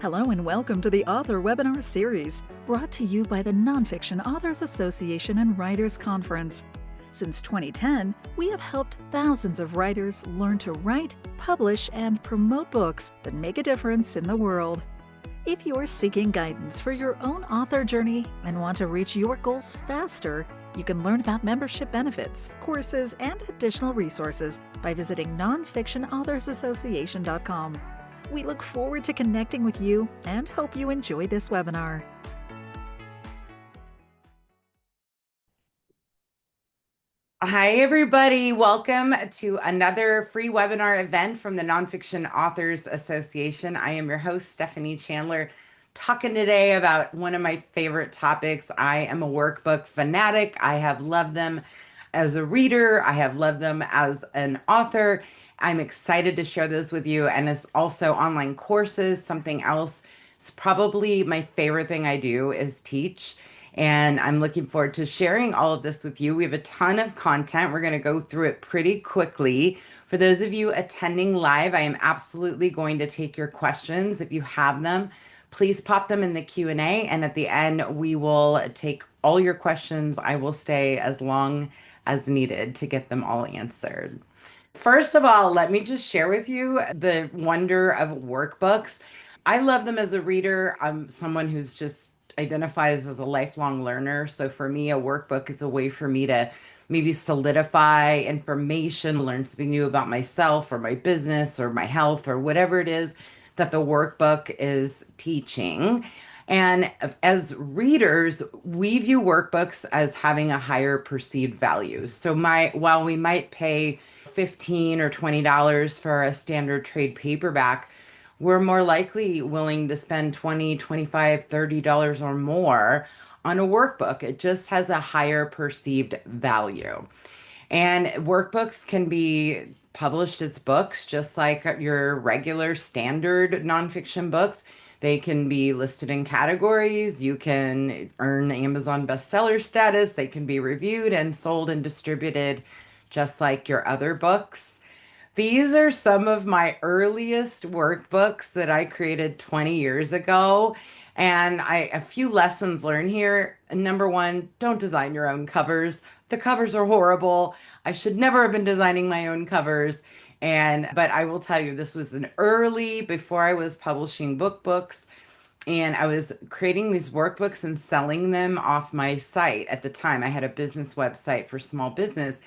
Hello and welcome to the Author Webinar Series, brought to you by the Nonfiction Authors Association and Writers Conference. Since 2010, we have helped thousands of writers learn to write, publish, and promote books that make a difference in the world. If you are seeking guidance for your own author journey and want to reach your goals faster, you can learn about membership benefits, courses, and additional resources by visiting nonfictionauthorsassociation.com. We look forward to connecting with you and hope you enjoy this webinar. Hi, everybody. Welcome to another free webinar event from the Nonfiction Authors Association. I am your host, Stephanie Chandler, talking today about one of my favorite topics. I am a workbook fanatic. I have loved them as a reader. I have loved them as an author. I'm excited to share those with you. And as also online courses, something else. It's probably my favorite thing I do is teach. And I'm looking forward to sharing all of this with you. We have a ton of content. We're going to go through it pretty quickly. For those of you attending live, I am absolutely going to take your questions. If you have them, please pop them in the Q&A. And at the end, we will take all your questions. I will stay as long as needed to get them all answered. First of all, let me just share with you the wonder of workbooks. I love them as a reader. I'm someone who's just identifies as a lifelong learner. So for me, a workbook is a way for me to maybe solidify information, learn something new about myself or my business or my health or whatever it is that the workbook is teaching. And as readers, we view workbooks as having a higher perceived value. So while we might pay $15 or $20 for a standard trade paperback, we're more likely willing to spend $20, $25, $30 or more on a workbook. It just has a higher perceived value. And workbooks can be published as books, just like your regular standard nonfiction books. They can be listed in categories. You can earn Amazon bestseller status. They can be reviewed and sold and distributed just like your other books. These are some of my earliest workbooks that I created 20 years ago. And a few lessons learned here. Number one, don't design your own covers. The covers are horrible. I should never have been designing my own covers. But I will tell you, this was before I was publishing books, and I was creating these workbooks and selling them off my site. At the time, I had a business website for small business.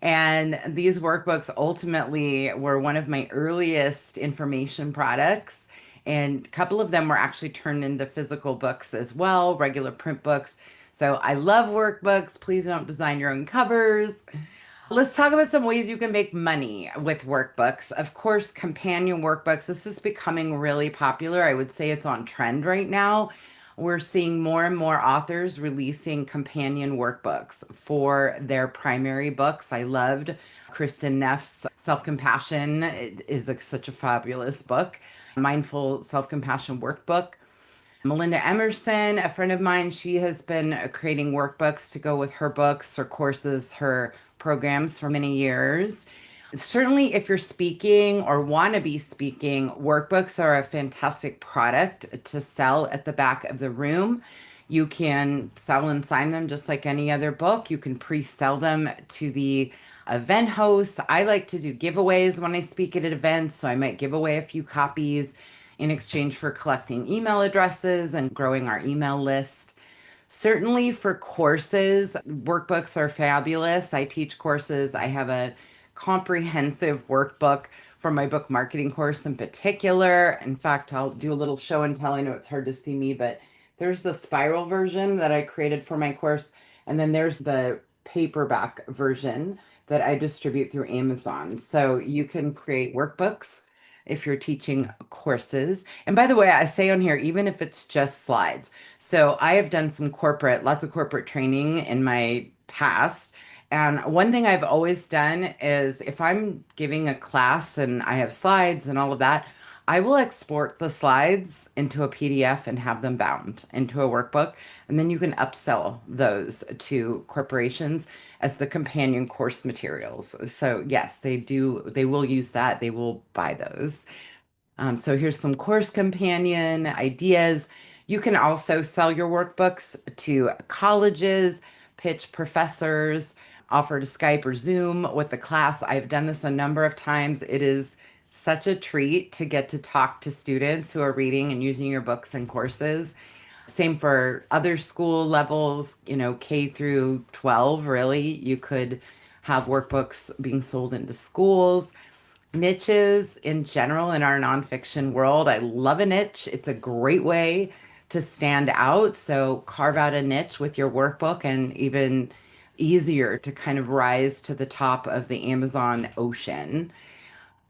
And these workbooks ultimately were one of my earliest information products. And a couple of them were actually turned into physical books as well, regular print books. So I love workbooks. Please don't design your own covers. Let's talk about some ways you can make money with workbooks. Of course, companion workbooks. This is becoming really popular. I would say it's on trend right now. We're seeing more and more authors releasing companion workbooks for their primary books. I loved Kristen Neff's Self-Compassion. It is such a fabulous book. Mindful Self-Compassion Workbook. Melinda Emerson, a friend of mine, she has been creating workbooks to go with her books, her courses, her programs for many years. Certainly, if you're speaking or want to be speaking, workbooks are a fantastic product to sell at the back of the room. You can sell and sign them just like any other book. You can pre-sell them to the event hosts. I like to do giveaways when I speak at events, so I might give away a few copies in exchange for collecting email addresses and growing our email list. Certainly for courses, workbooks are fabulous. I teach courses. I have a comprehensive workbook for my book marketing course in particular. In fact, I'll do a little show and tell. I know it's hard to see me, but there's the spiral version that I created for my course. And then there's the paperback version that I distribute through Amazon. So you can create workbooks if you're teaching courses. And by the way, I say on here, even if it's just slides. So I have done lots of corporate training in my past. And one thing I've always done is if I'm giving a class and I have slides and all of that, I will export the slides into a PDF and have them bound into a workbook. And then you can upsell those to corporations as the companion course materials. So yes, they will use that. They will buy those. So here's some course companion ideas. You can also sell your workbooks to colleges, pitch professors, offer to Skype or Zoom with the class. I've done this a number of times. It is such a treat to get to talk to students who are reading and using your books and courses. Same for other school levels, K through 12, really. You could have workbooks being sold into schools. Niches in general in our nonfiction world. I love a niche. It's a great way to stand out. So carve out a niche with your workbook and even easier to kind of rise to the top of the Amazon ocean.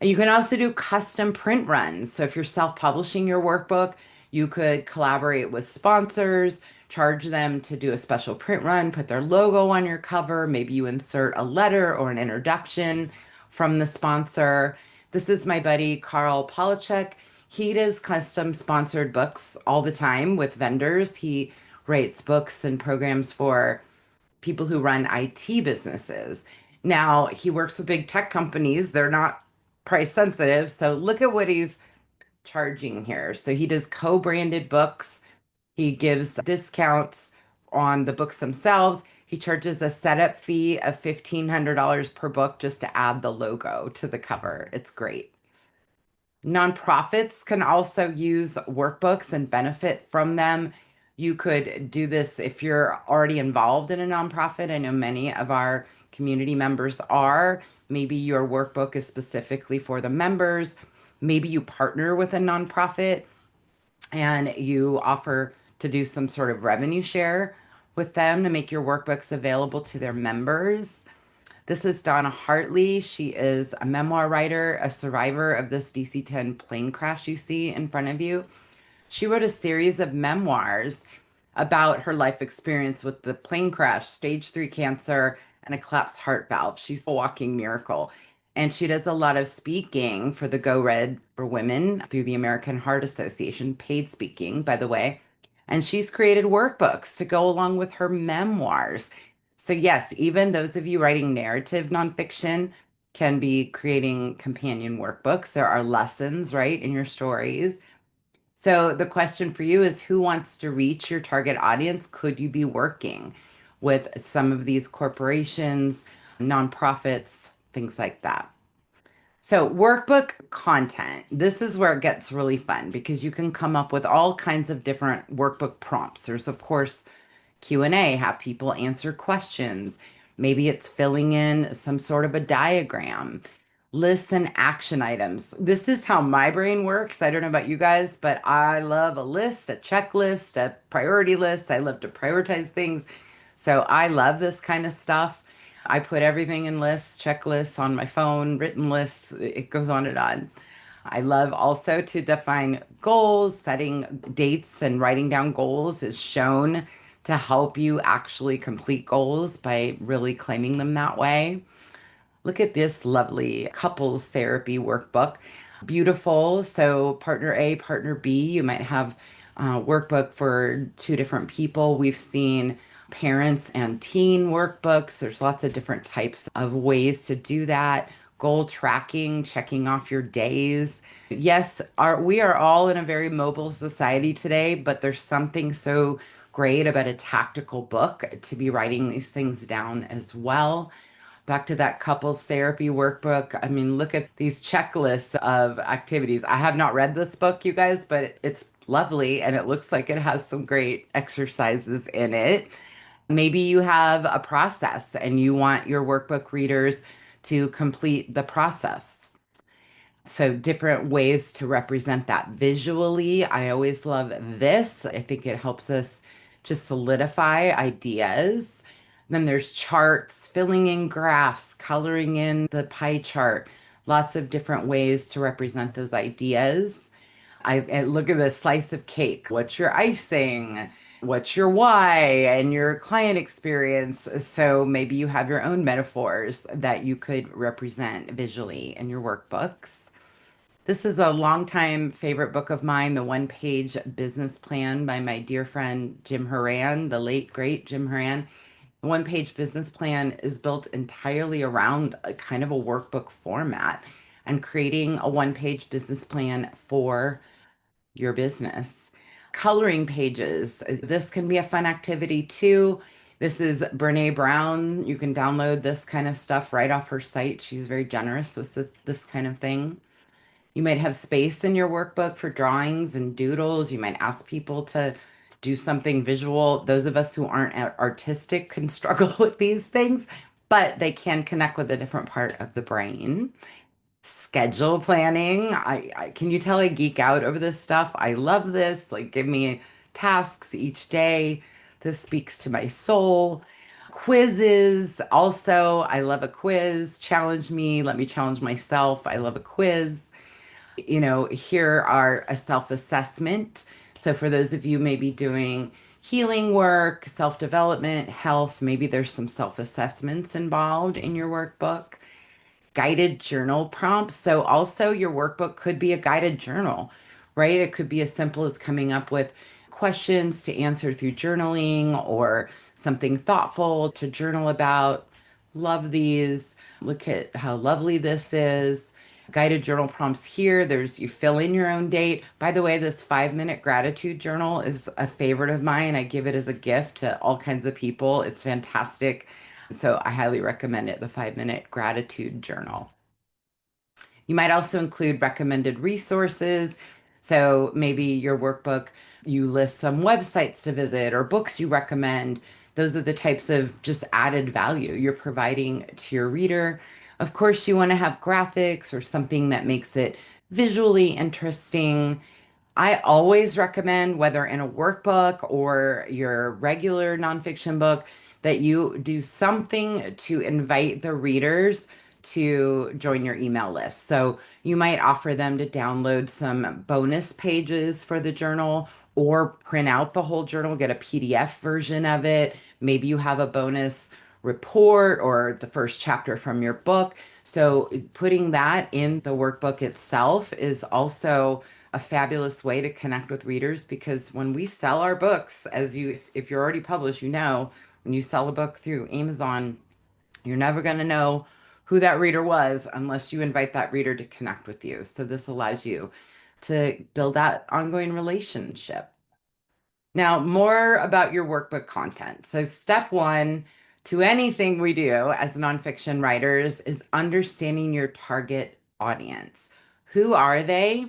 You can also do custom print runs. So if you're self-publishing your workbook, you could collaborate with sponsors, charge them to do a special print run, put their logo on your cover. Maybe you insert a letter or an introduction from the sponsor. This is my buddy Carl Polachek. He does custom sponsored books all the time with vendors. He writes books and programs for people who run IT businesses. Now, he works with big tech companies. They're not price sensitive. So look at what he's charging here. So he does co-branded books. He gives discounts on the books themselves. He charges a setup fee of $1,500 per book just to add the logo to the cover. It's great. Nonprofits can also use workbooks and benefit from them. You could do this if you're already involved in a nonprofit. I know many of our community members are. Maybe your workbook is specifically for the members. Maybe you partner with a nonprofit and you offer to do some sort of revenue share with them to make your workbooks available to their members. This is Donna Hartley. She is a memoir writer, a survivor of this DC-10 plane crash you see in front of you. She wrote a series of memoirs about her life experience with the plane crash, stage 3 cancer, and a collapsed heart valve. She's a walking miracle. And she does a lot of speaking for the Go Red for Women through the American Heart Association, paid speaking, by the way. And she's created workbooks to go along with her memoirs. So, yes, even those of you writing narrative nonfiction can be creating companion workbooks. There are lessons, right, in your stories. So, the question for you is, who wants to reach your target audience? Could you be working with some of these corporations, nonprofits, things like that? So, workbook content. This is where it gets really fun because you can come up with all kinds of different workbook prompts. There's, of course, Q&A, have people answer questions. Maybe it's filling in some sort of a diagram, lists and action items. This is how my brain works. I don't know about you guys, but I love a list, a checklist, a priority list. I love to prioritize things. So I love this kind of stuff. I put everything in lists, checklists on my phone, written lists. It goes on and on. I love also to define goals, setting dates and writing down goals is shown to help you actually complete goals by really claiming them that way. Look at this lovely couples therapy workbook. Beautiful. So, partner A, partner B, you might have a workbook for two different people. We've seen parents and teen workbooks. There's lots of different types of ways to do that. Goal tracking, checking off your days. Yes, we are all in a very mobile society today, but there's something so great about a tactical book to be writing these things down as well. Back to that couples therapy workbook. I mean, look at these checklists of activities. I have not read this book, you guys, but it's lovely and it looks like it has some great exercises in it. Maybe you have a process and you want your workbook readers to complete the process. So, different ways to represent that visually. I always love this. I think it helps us just solidify ideas. Then there's charts, filling in graphs, coloring in the pie chart, lots of different ways to represent those ideas. I look at the slice of cake. What's your icing? What's your why and your client experience? So maybe you have your own metaphors that you could represent visually in your workbooks. This is a longtime favorite book of mine, The One Page Business Plan by my dear friend Jim Horan, the late, great Jim Horan. The One Page Business Plan is built entirely around a kind of a workbook format. and creating a one-page business plan for your business. Coloring pages. This can be a fun activity too. This is Brene Brown. You can download this kind of stuff right off her site. She's very generous with this kind of thing. You might have space in your workbook for drawings and doodles. You might ask people to do something visual. Those of us who aren't artistic can struggle with these things, but they can connect with a different part of the brain. Schedule planning. I can you tell I geek out over this stuff? I love this. Like, give me tasks each day. This speaks to my soul. Quizzes. Also, I love a quiz. Challenge me. Let me challenge myself. I love a quiz. Here are a self-assessment. So for those of you maybe doing healing work, self-development, health, maybe there's some self-assessments involved in your workbook. Guided journal prompts. So also your workbook could be a guided journal, right? It could be as simple as coming up with questions to answer through journaling or something thoughtful to journal about. Love these. Look at how lovely this is. Guided journal prompts here. You fill in your own date. By the way, this 5-minute gratitude journal is a favorite of mine. I give it as a gift to all kinds of people. It's fantastic. So I highly recommend it, the 5-minute gratitude journal. You might also include recommended resources. So maybe your workbook, you list some websites to visit or books you recommend. Those are the types of just added value you're providing to your reader. Of course, you want to have graphics or something that makes it visually interesting. I always recommend, whether in a workbook or your regular nonfiction book, that you do something to invite the readers to join your email list. So you might offer them to download some bonus pages for the journal or print out the whole journal, get a PDF version of it. Maybe you have a bonus report or the first chapter from your book. So putting that in the workbook itself is also a fabulous way to connect with readers, because when we sell our books, if you're already published, when you sell a book through Amazon, you're never going to know who that reader was unless you invite that reader to connect with you. So this allows you to build that ongoing relationship. Now, more about your workbook content. So step one to anything we do as nonfiction writers is understanding your target audience. Who are they?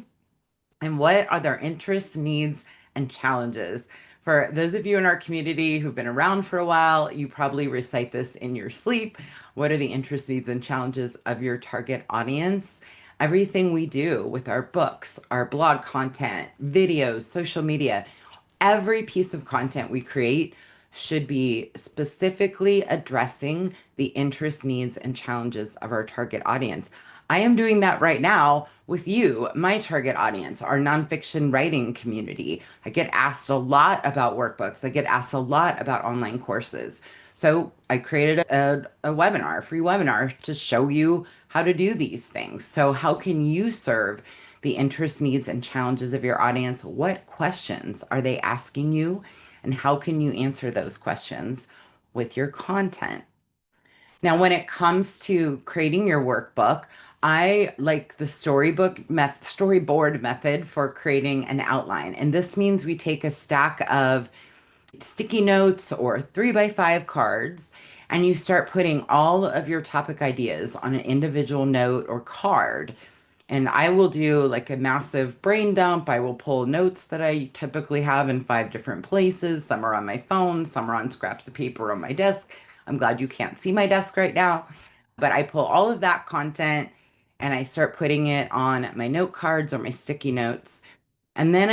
And what are their interests, needs, and challenges? For those of you in our community who've been around for a while, you probably recite this in your sleep. What are the interests, needs, and challenges of your target audience? Everything we do with our books, our blog content, videos, social media, every piece of content we create should be specifically addressing the interests, needs, and challenges of our target audience. I am doing that right now with you, my target audience, our nonfiction writing community. I get asked a lot about workbooks. I get asked a lot about online courses. So I created a webinar, a free webinar to show you how to do these things. So how can you serve the interests, needs, and challenges of your audience? What questions are they asking you? And how can you answer those questions with your content? Now, when it comes to creating your workbook, I like the storyboard method for creating an outline. And this means we take a stack of sticky notes or 3x5 cards, and you start putting all of your topic ideas on an individual note or card. And I will do like a massive brain dump. I will pull notes that I typically have in 5 different places. Some are on my phone, some are on scraps of paper on my desk. I'm glad you can't see my desk right now. But I pull all of that content and I start putting it on my note cards or my sticky notes. And then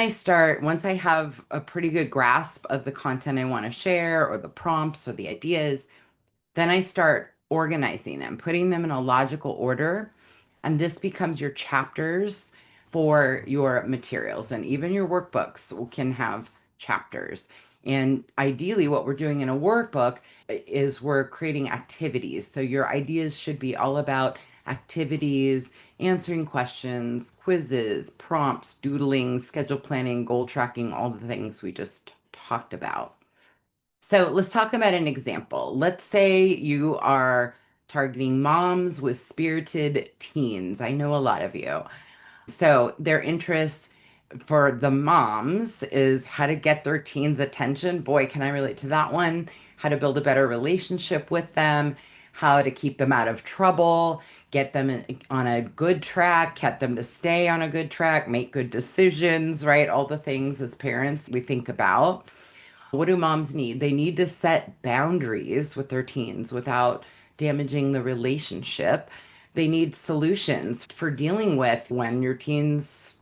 once I have a pretty good grasp of the content I want to share or the prompts or the ideas, then I start organizing them, putting them in a logical order. And this becomes your chapters for your materials. And even your workbooks can have chapters. And ideally, what we're doing in a workbook is we're creating activities. So your ideas should be all about activities, answering questions, quizzes, prompts, doodling, schedule planning, goal tracking, all the things we just talked about. So let's talk about an example. Let's say you are targeting moms with spirited teens. I know a lot of you. So their interests for the moms is how to get their teens' attention. Boy, can I relate to that one. How to build a better relationship with them, how to keep them out of trouble, get them on a good track, get them to stay on a good track, make good decisions, right? All the things as parents we think about. What do moms need? They need to set boundaries with their teens without damaging the relationship. They need solutions for dealing with when your teen's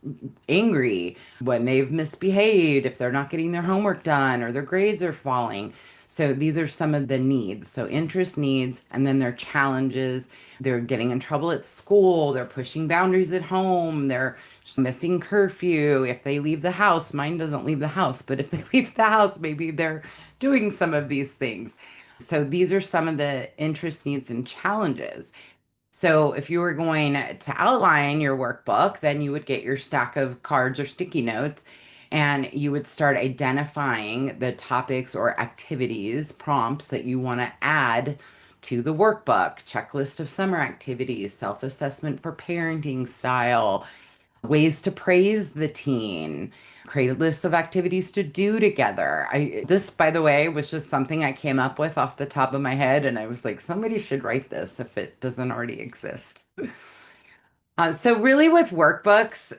angry, when they've misbehaved, if they're not getting their homework done or their grades are falling. So these are some of the needs. So interest needs, and then their challenges. They're getting in trouble at school, they're pushing boundaries at home, they're missing curfew. If they leave the house, mine doesn't leave the house, but if they leave the house, maybe they're doing some of these things. So these are some of the interest needs and challenges. So if you were going to outline your workbook, then you would get your stack of cards or sticky notes and you would start identifying the topics or activities, prompts that you want to add to the workbook, checklist of summer activities, self-assessment for parenting style, ways to praise the teen, create a list of activities to do together. This, by the way, was just something I came up with off the top of my head, and I was like, somebody should write this if it doesn't already exist. So really with workbooks,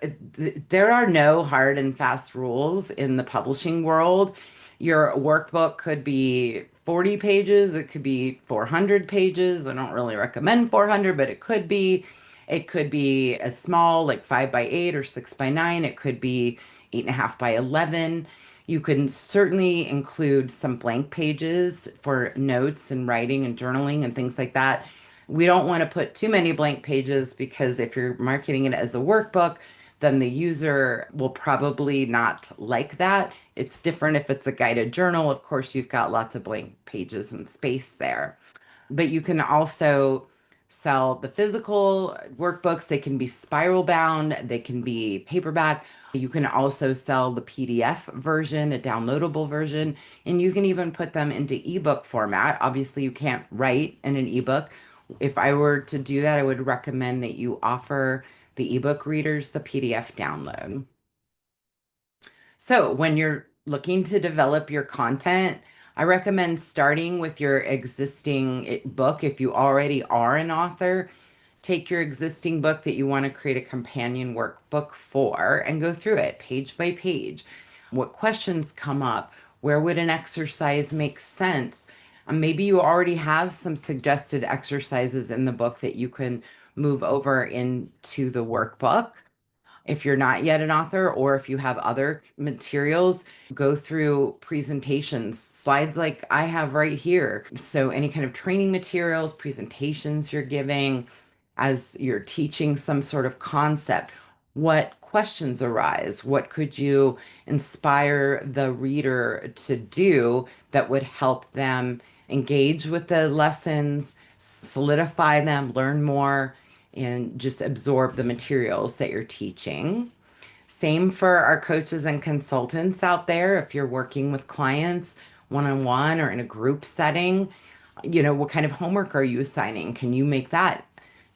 there are no hard and fast rules in the publishing world. Your workbook could be 40 pages, it could be 400 pages. I don't really recommend 400, but it could be. It could be as small, like 5 by 8 or 6 by 9. It could be 8.5 by 11. You can certainly include some blank pages for notes and writing and journaling and things like that. We don't want to put too many blank pages because if you're marketing it as a workbook, then the user will probably not like that. It's different if it's a guided journal. Of course, you've got lots of blank pages and space there. But you can also sell the physical workbooks. They can be spiral bound, they can be paperback. You can also sell the PDF version, a downloadable version, and you can even put them into ebook format. Obviously, you can't write in an ebook. If I were to do that, I would recommend that you offer the ebook readers the PDF download. So when you're looking to develop your content, I recommend starting with your existing book. If you already are an author, take your existing book that you want to create a companion workbook for and go through it page by page. What questions come up? Where would an exercise make sense? Maybe you already have some suggested exercises in the book that you can move over into the workbook. If you're not yet an author, or if you have other materials, go through presentations, slides like I have right here. So, any kind of training materials, presentations you're giving as you're teaching some sort of concept, what questions arise? What could you inspire the reader to do that would help them engage with the lessons, solidify them, learn more, and just absorb the materials that you're teaching? Same for our coaches and consultants out there. If you're working with clients one on one or in a group setting, what kind of homework are you assigning? Can you make that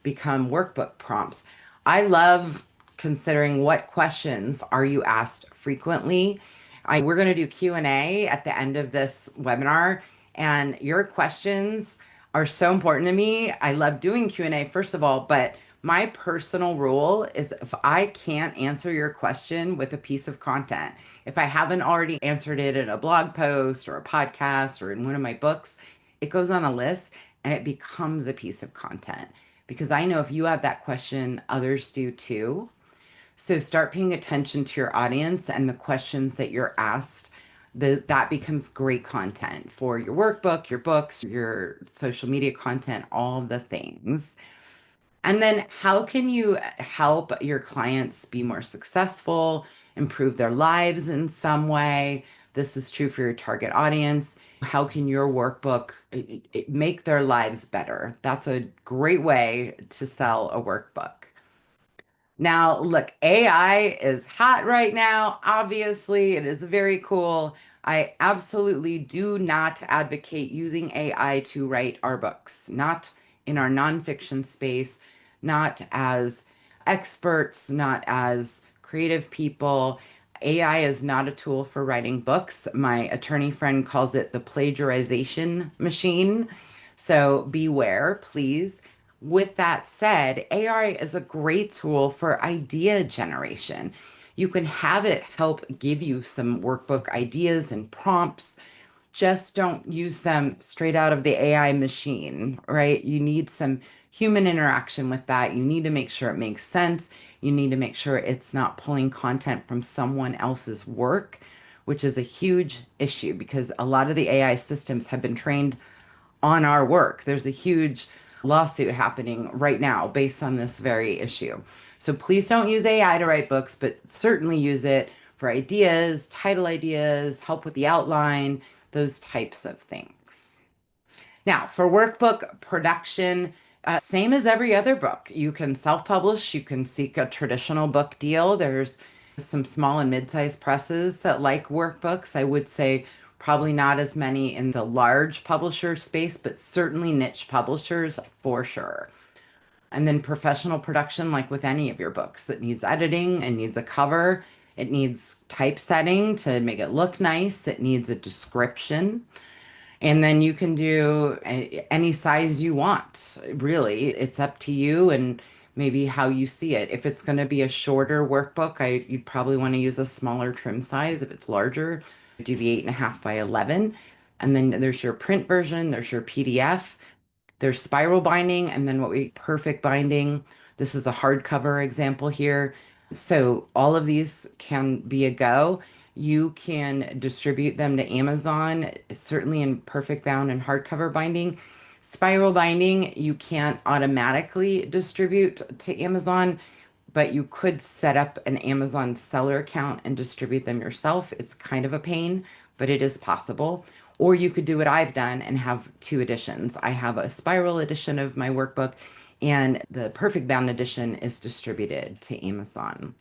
become workbook prompts? I love considering what questions are you asked frequently. We're going to do Q&A at the end of this webinar, and your questions are so important to me. I love doing Q&A, first of all, but my personal rule is if I can't answer your question with a piece of content, if I haven't already answered it in a blog post or a podcast or in one of my books, it goes on a list and it becomes a piece of content because I know if you have that question, others do too. So start paying attention to your audience and the questions that you're asked. That becomes great content for your workbook, your books, your social media content, all the things. And then how can you help your clients be more successful, improve their lives in some way? This is true for your target audience. How can your workbook make their lives better? That's a great way to sell a workbook. Now, look, AI is hot right now. Obviously, it is very cool. I absolutely do not advocate using AI to write our books, not in our nonfiction space, not as experts, not as creative people. AI is not a tool for writing books. My attorney friend calls it the plagiarization machine. So beware, please. With that said, AI is a great tool for idea generation. You can have it help give you some workbook ideas and prompts. Just don't use them straight out of the AI machine, right? You need some human interaction with that. You need to make sure it makes sense. You need to make sure it's not pulling content from someone else's work, which is a huge issue because a lot of the AI systems have been trained on our work. There's a huge lawsuit happening right now based on this very issue. So please don't use AI to write books, but certainly use it for ideas, title ideas, help with the outline, those types of things. Now, for workbook production, same as every other book. You can self-publish, you can seek a traditional book deal. There's some small and mid-sized presses that like workbooks. I would say probably not as many in the large publisher space, but certainly niche publishers for sure. And then professional production, like with any of your books, it needs editing, it needs a cover, it needs typesetting to make it look nice, it needs a description. And then you can do any size you want, really. It's up to you and maybe how you see it. If it's going to be a shorter workbook, you'd probably want to use a smaller trim size. If it's larger, do the 8.5 by 11. And then there's your print version, there's your PDF. There's spiral binding and then what we perfect binding. This is a hardcover example here. So all of these can be a go. You can distribute them to Amazon, certainly in perfect bound and hardcover binding. Spiral binding, you can't automatically distribute to Amazon, but you could set up an Amazon seller account and distribute them yourself. It's kind of a pain, but it is possible. Or you could do what I've done and have two editions. I have a spiral edition of my workbook, and the perfect bound edition is distributed to Amazon.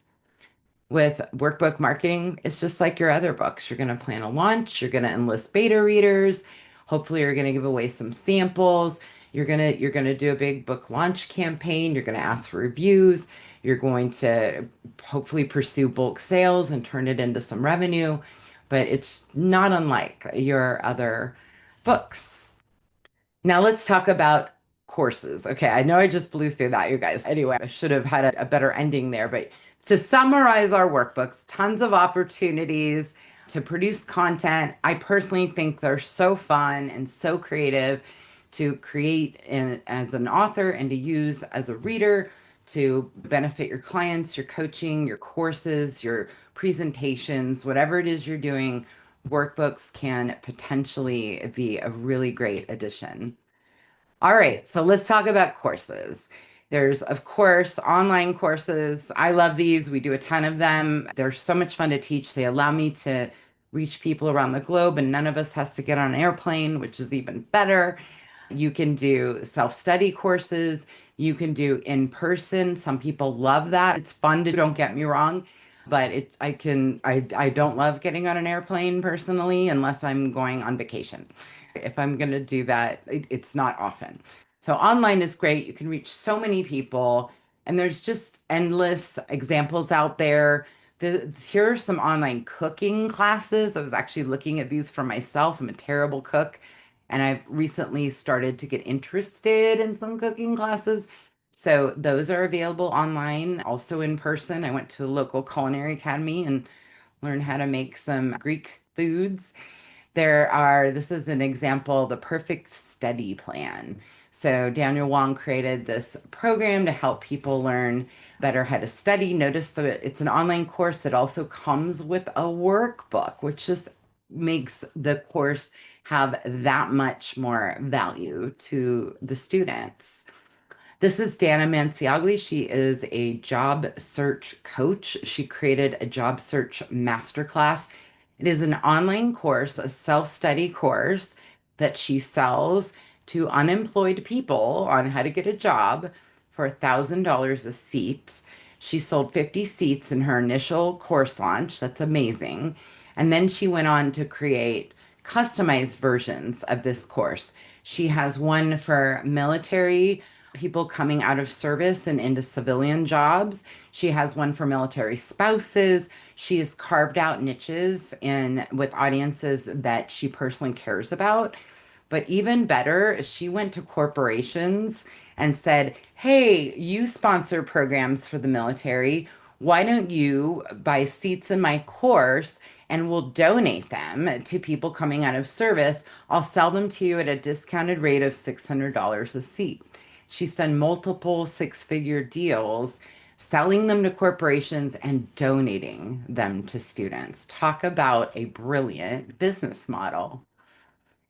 With workbook marketing, it's just like your other books. You're going to plan a launch, you're going to enlist beta readers, hopefully you're going to give away some samples. You're going to do a big book launch campaign, you're going to ask for reviews, you're going to hopefully pursue bulk sales and turn it into some revenue, but it's not unlike your other books. Now let's talk about courses. Okay, I know I just blew through that, you guys. Anyway, I should have had a better ending there, but to summarize our workbooks, tons of opportunities to produce content. I personally think they're so fun and so creative to create as an author and to use as a reader to benefit your clients, your coaching, your courses, your presentations, whatever it is you're doing. Workbooks can potentially be a really great addition. All right, so let's talk about courses. There's, of course, online courses. I love these. We do a ton of them. They're so much fun to teach. They allow me to reach people around the globe, and none of us has to get on an airplane, which is even better. You can do self-study courses. You can do in person. Some people love that. It's fun to, don't get me wrong, but I don't love getting on an airplane personally unless I'm going on vacation. If I'm going to do that, it's not often. So online is great. You can reach so many people, and there's just endless examples out there. Here are some online cooking classes. I was actually looking at these for myself. I'm a terrible cook, and I've recently started to get interested in some cooking classes. So those are available online, also in person. I went to a local culinary academy and learned how to make some Greek foods. This is an example, the perfect study plan. So Daniel Wong created this program to help people learn better how to study. Notice that it's an online course that also comes with a workbook, which just makes the course have that much more value to the students. This is Dana Manciagli. She is a job search coach. She created a job search masterclass. It is an online course, a self-study course that she sells to unemployed people on how to get a job for $1,000 a seat. She sold 50 seats in her initial course launch. That's amazing. And then she went on to create customized versions of this course. She has one for military people coming out of service and into civilian jobs. She has one for military spouses. She has carved out niches in with audiences that she personally cares about. But even better, she went to corporations and said, "Hey, you sponsor programs for the military. Why don't you buy seats in my course and we'll donate them to people coming out of service? I'll sell them to you at a discounted rate of $600 a seat." She's done multiple six-figure deals selling them to corporations and donating them to students. Talk about a brilliant business model.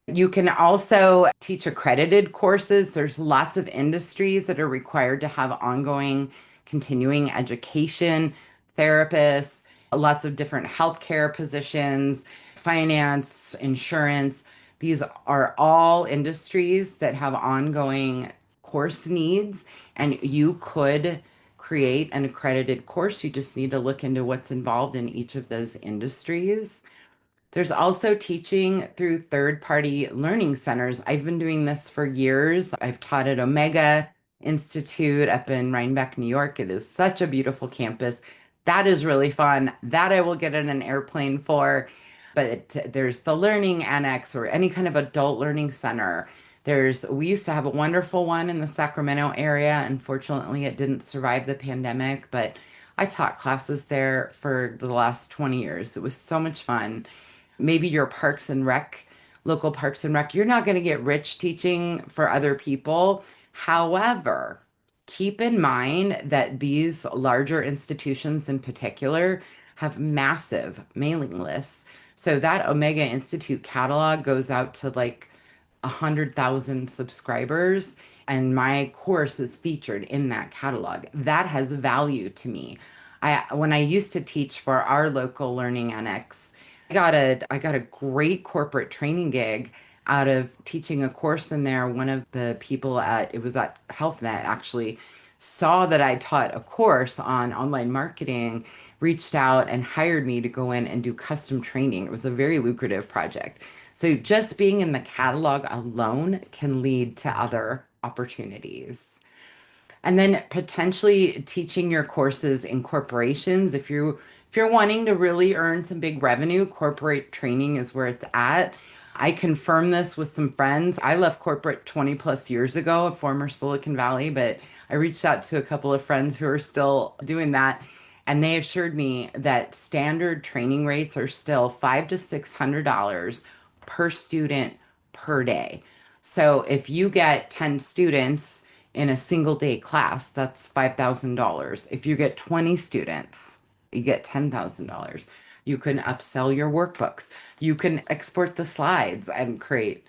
You can also teach accredited courses. There's lots of industries that are required to have ongoing continuing education, therapists, lots of different healthcare positions, finance, insurance. These are all industries that have ongoing course needs, and you could create an accredited course. You just need to look into what's involved in each of those industries. There's also teaching through third-party learning centers. I've been doing this for years. I've taught at Omega Institute up in Rhinebeck, New York. It is such a beautiful campus. That is really fun. That I will get in an airplane for. But there's the Learning Annex or any kind of adult learning center. We used to have a wonderful one in the Sacramento area. Unfortunately, it didn't survive the pandemic, but I taught classes there for the last 20 years. It was so much fun. Maybe your parks and rec, local parks and rec, you're not going to get rich teaching for other people. However, keep in mind that these larger institutions in particular have massive mailing lists. So that Omega Institute catalog goes out to like 100,000 subscribers, and my course is featured in that catalog. That has value to me. When I used to teach for our local Learning Annex, I got a great corporate training gig out of teaching a course in there. One of the people at it was at HealthNet actually saw that I taught a course on online marketing, reached out and hired me to go in and do custom training. It was a very lucrative project. So just being in the catalog alone can lead to other opportunities. And then potentially teaching your courses in corporations. If you're wanting to really earn some big revenue, corporate training is where it's at. I confirmed this with some friends. I left corporate 20 plus years ago, a former Silicon Valley, but I reached out to a couple of friends who are still doing that, and they assured me that standard training rates are still $500 to $600 per student per day. So if you get 10 students in a single day class, that's $5,000. If you get 20 students, you get $10,000. You can upsell your workbooks. You can export the slides and create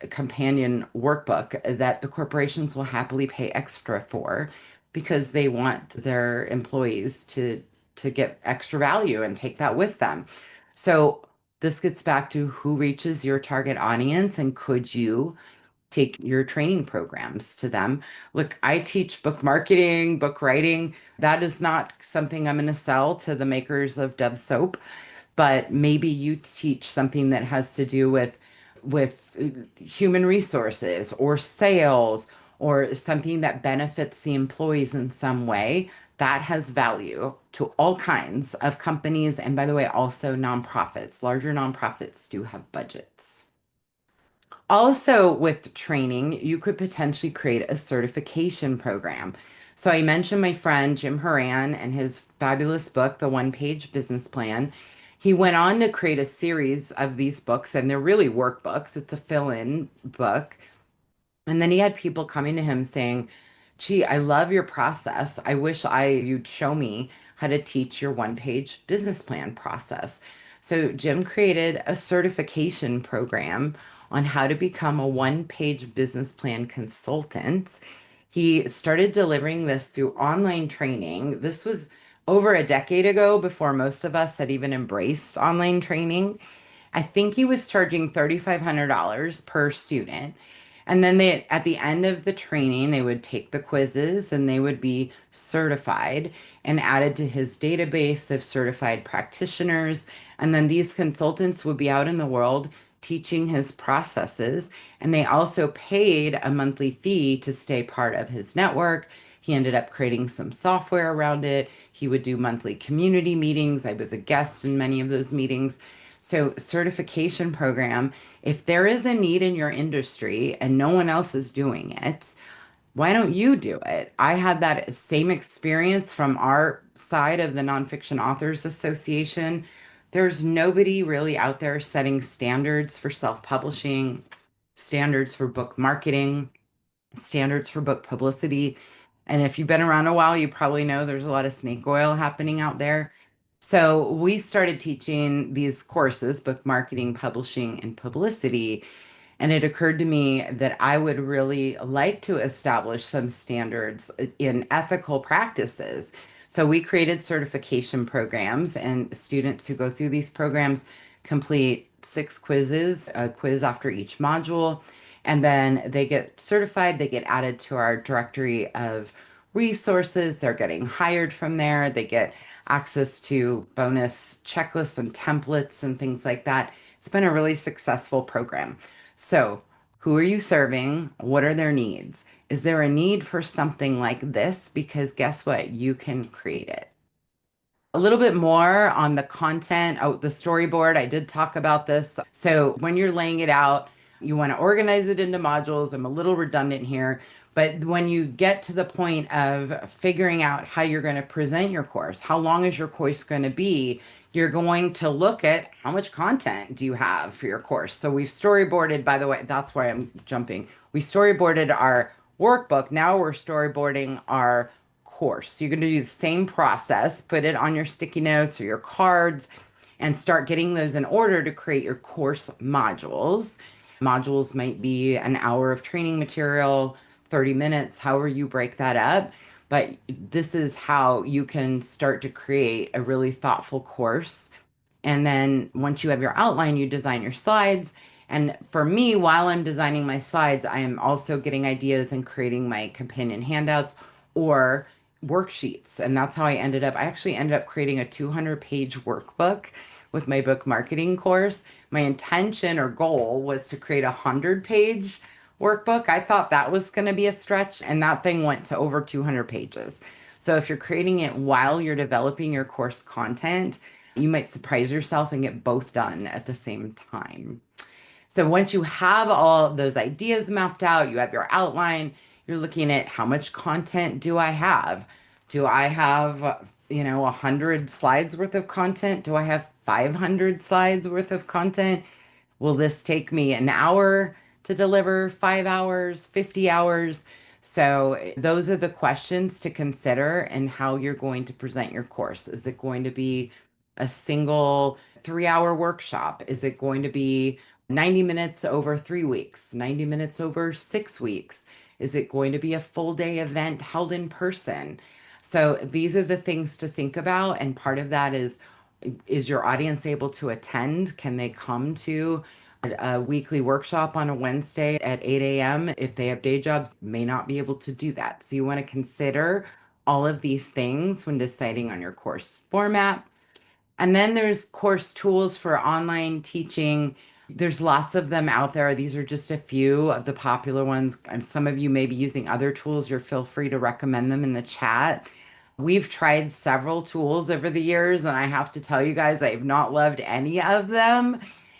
a companion workbook that the corporations will happily pay extra for because they want their employees to get extra value and take that with them. So this gets back to who reaches your target audience and could you take your training programs to them. Look, I teach book marketing, book writing. That is not something I'm going to sell to the makers of Dove soap, but maybe you teach something that has to do with human resources or sales or something that benefits the employees in some way. That has value to all kinds of companies. And by the way, also nonprofits. Larger nonprofits do have budgets. Also, with training, you could potentially create a certification program. So, I mentioned my friend Jim Horan and his fabulous book, The One Page Business Plan. He went on to create a series of these books, and they're really workbooks. It's a fill in book. And then he had people coming to him saying, "Gee, I love your process. I wish you'd show me how to teach your one-page business plan process." So Jim created a certification program on how to become a one-page business plan consultant. He started delivering this through online training. This was over a decade ago before most of us had even embraced online training. I think he was charging $3,500 per student. And then at the end of the training, they would take the quizzes and they would be certified and added to his database of certified practitioners. And then these consultants would be out in the world teaching his processes. And they also paid a monthly fee to stay part of his network. He ended up creating some software around it. He would do monthly community meetings. I was a guest in many of those meetings. So, certification program, if there is a need in your industry and no one else is doing it, why don't you do it? I had that same experience from our side of the Nonfiction Authors Association. There's nobody really out there setting standards for self-publishing, standards for book marketing, standards for book publicity. And if you've been around a while, you probably know there's a lot of snake oil happening out there. So we started teaching these courses, book marketing, publishing, and publicity. And it occurred to me that I would really like to establish some standards in ethical practices. So we created certification programs, and students who go through these programs complete 6 quizzes, a quiz after each module, and then they get certified. They get added to our directory of resources. They're getting hired from there. They get access to bonus checklists and templates and things like that. It's been a really successful program. So, who are you serving? What are their needs? Is there a need for something like this? Because guess what? You can create it. A little bit more on the content. Oh, the storyboard. I did talk about this. So when you're laying it out, you want to organize it into modules. I'm a little redundant here, but when you get to the point of figuring out how you're going to present your course, how long is your course going to be? You're going to look at how much content do you have for your course. So we've storyboarded, by the way, that's why I'm jumping. We storyboarded our workbook. Now we're storyboarding our course. So you're going to do the same process, put it on your sticky notes or your cards, and start getting those in order to create your course modules. Modules might be an hour of training material, 30 minutes, however you break that up. But this is how you can start to create a really thoughtful course. And then once you have your outline, you design your slides. And for me, while I'm designing my slides, I am also getting ideas and creating my companion handouts or worksheets. And that's how I actually ended up creating a 200-page workbook with my book marketing course. My intention or goal was to create a 100-page workbook. I thought that was going to be a stretch, and that thing went to over 200 pages. So if you're creating it while you're developing your course content, you might surprise yourself and get both done at the same time. So once you have all of those ideas mapped out, you have your outline, you're looking at how much content do I have? Do I have, 100 slides worth of content? Do I have 500 slides worth of content? Will this take me an hour to deliver, 5 hours, 50 hours? So, those are the questions to consider and how you're going to present your course. Is it going to be a single 3 hour workshop? Is it going to be 90 minutes over 3 weeks, 90 minutes over 6 weeks? Is it going to be a full day event held in person? So, these are the things to think about. And part of that is your audience able to attend? Can they come to a weekly workshop on a Wednesday at 8 a.m.? If they have day jobs, may not be able to do that. So you want to consider all of these things when deciding on your course format. And then there's course tools for online teaching. There's lots of them out there. These are just a few of the popular ones. And some of you may be using other tools. You're feel free to recommend them in the chat. We've tried several tools over the years, and I have to tell you guys, I have not loved any of them.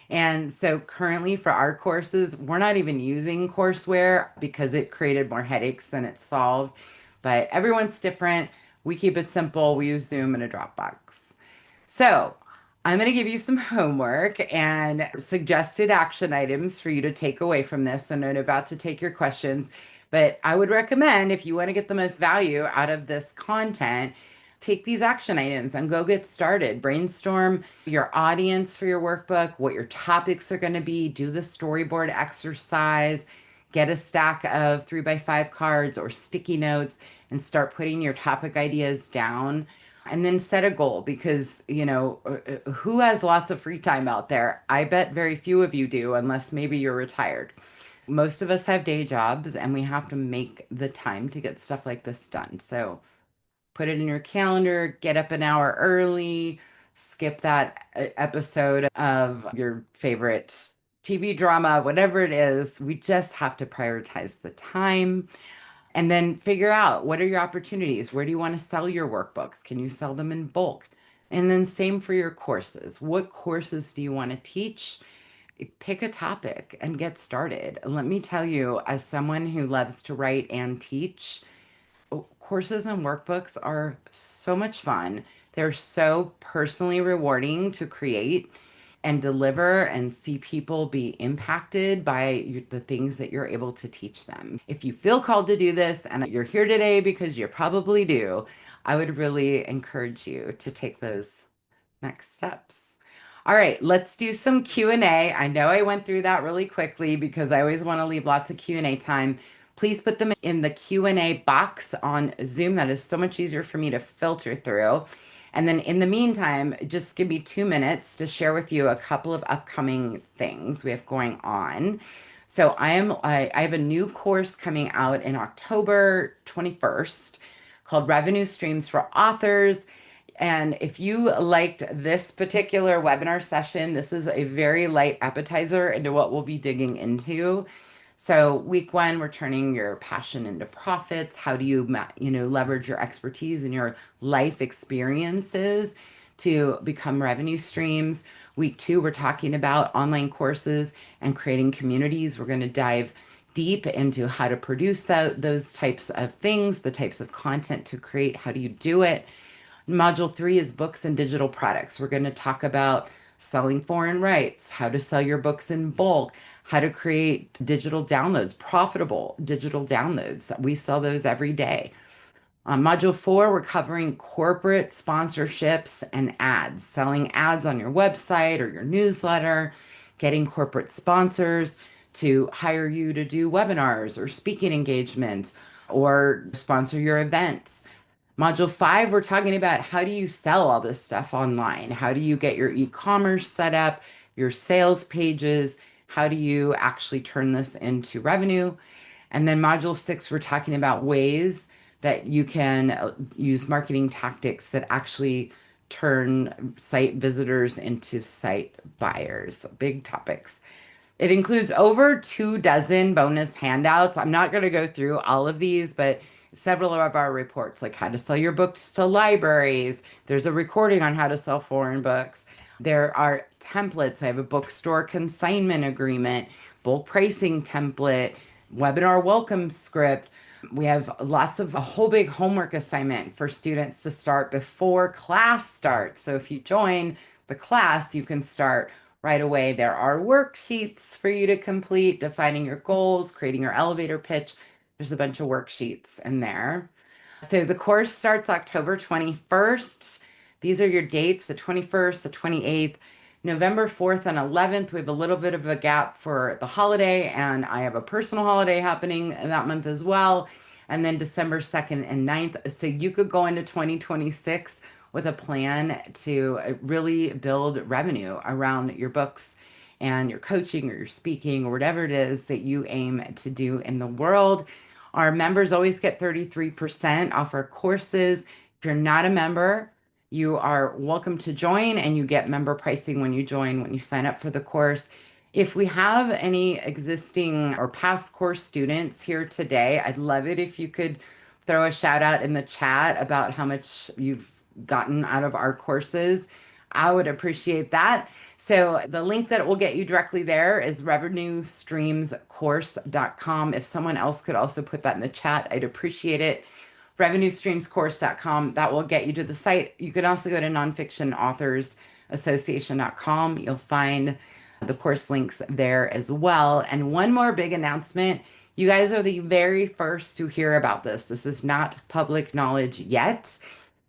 And so currently for our courses, we're not even using courseware because it created more headaches than it solved. But everyone's different. We keep it simple. We use Zoom and a Dropbox. So I'm going to give you some homework and suggested action items for you to take away from this. And I'm about to take your questions, but I would recommend if you want to get the most value out of this content, take these action items and go get started. Brainstorm your audience for your workbook, what your topics are going to be, do the storyboard exercise, get a stack of 3x5 cards or sticky notes and start putting your topic ideas down. And then set a goal because, who has lots of free time out there? I bet very few of you do, unless maybe you're retired. Most of us have day jobs and we have to make the time to get stuff like this done. So put it in your calendar, get up an hour early, skip that episode of your favorite TV drama, whatever it is, we just have to prioritize the time and then figure out what are your opportunities? Where do you want to sell your workbooks? Can you sell them in bulk? And then same for your courses. What courses do you want to teach? Pick a topic and get started. And let me tell you, as someone who loves to write and teach, courses and workbooks are so much fun. They're so personally rewarding to create and deliver and see people be impacted by the things that you're able to teach them. If you feel called to do this and you're here today because you probably do, I would really encourage you to take those next steps. All right, let's do some Q&A. I know I went through that really quickly because I always want to leave lots of Q&A time. Please put them in the Q&A box on Zoom. That is so much easier for me to filter through. And then in the meantime, just give me 2 minutes to share with you a couple of upcoming things we have going on. So I have a new course coming out in October 21st called Revenue Streams for Authors. And if you liked this particular webinar session, this is a very light appetizer into what we'll be digging into. So week one, we're turning your passion into profits. How do you, leverage your expertise and your life experiences to become revenue streams? Week two, we're talking about online courses and creating communities. We're going to dive deep into how to produce those types of things, the types of content to create. How do you do it? Module three is books and digital products. We're going to talk about selling foreign rights, how to sell your books in bulk, how to create digital downloads, profitable digital downloads. We sell those every day. On module four, we're covering corporate sponsorships and ads, selling ads on your website or your newsletter, getting corporate sponsors to hire you to do webinars or speaking engagements or sponsor your events. Module five, we're talking about how do you sell all this stuff online? How do you get your e-commerce set up, your sales pages? How do you actually turn this into revenue? And then module six, we're talking about ways that you can use marketing tactics that actually turn site visitors into site buyers. Big topics. It includes over 24 bonus handouts. I'm not going to go through all of these, but several of our reports, like how to sell your books to libraries. There's a recording on how to sell foreign books. There are templates. I have a bookstore consignment agreement, bulk pricing template, webinar welcome script. We have lots of a whole big homework assignment for students to start before class starts. So if you join the class, you can start right away. There are worksheets for you to complete, defining your goals, creating your elevator pitch. There's a bunch of worksheets in there. So the course starts October 21st. These are your dates, the 21st, the 28th, November 4th and 11th. We have a little bit of a gap for the holiday, and I have a personal holiday happening that month as well. And then December 2nd and 9th. So you could go into 2026 with a plan to really build revenue around your books and your coaching or your speaking or whatever it is that you aim to do in the world. Our members always get 33% off our courses. If you're not a member, you are welcome to join, and you get member pricing when you join, when you sign up for the course. If we have any existing or past course students here today, I'd love it if you could throw a shout out in the chat about how much you've gotten out of our courses. I would appreciate that. So the link that will get you directly there is revenuestreamscourse.com. If someone else could also put that in the chat, I'd appreciate it. Revenuestreamscourse.com. That will get you to the site. You can also go to nonfictionauthorsassociation.com. You'll find the course links there as well. And one more big announcement. You guys are the very first to hear about this. This is not public knowledge yet,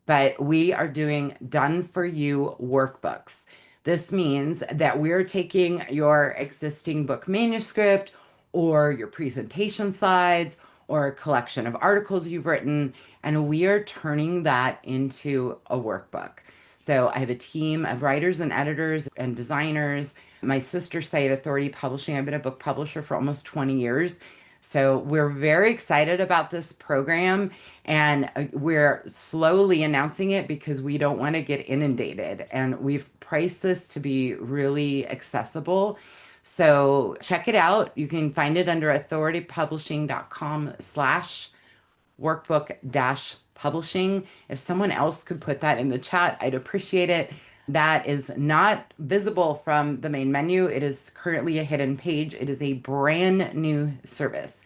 but we are doing done for you workbooks. This means that we're taking your existing book manuscript or your presentation slides or a collection of articles you've written, and we are turning that into a workbook. So I have a team of writers and editors and designers. My sister site, Authority Publishing, I've been a book publisher for almost 20 years. So we're very excited about this program, and we're slowly announcing it because we don't want to get inundated. And we've priced this to be really accessible. So check it out. You can find it under authoritypublishing.com/workbook dash publishing. If someone else could put that in the chat, I'd appreciate it. That is not visible from the main menu. It is currently a hidden page. It is a brand new service.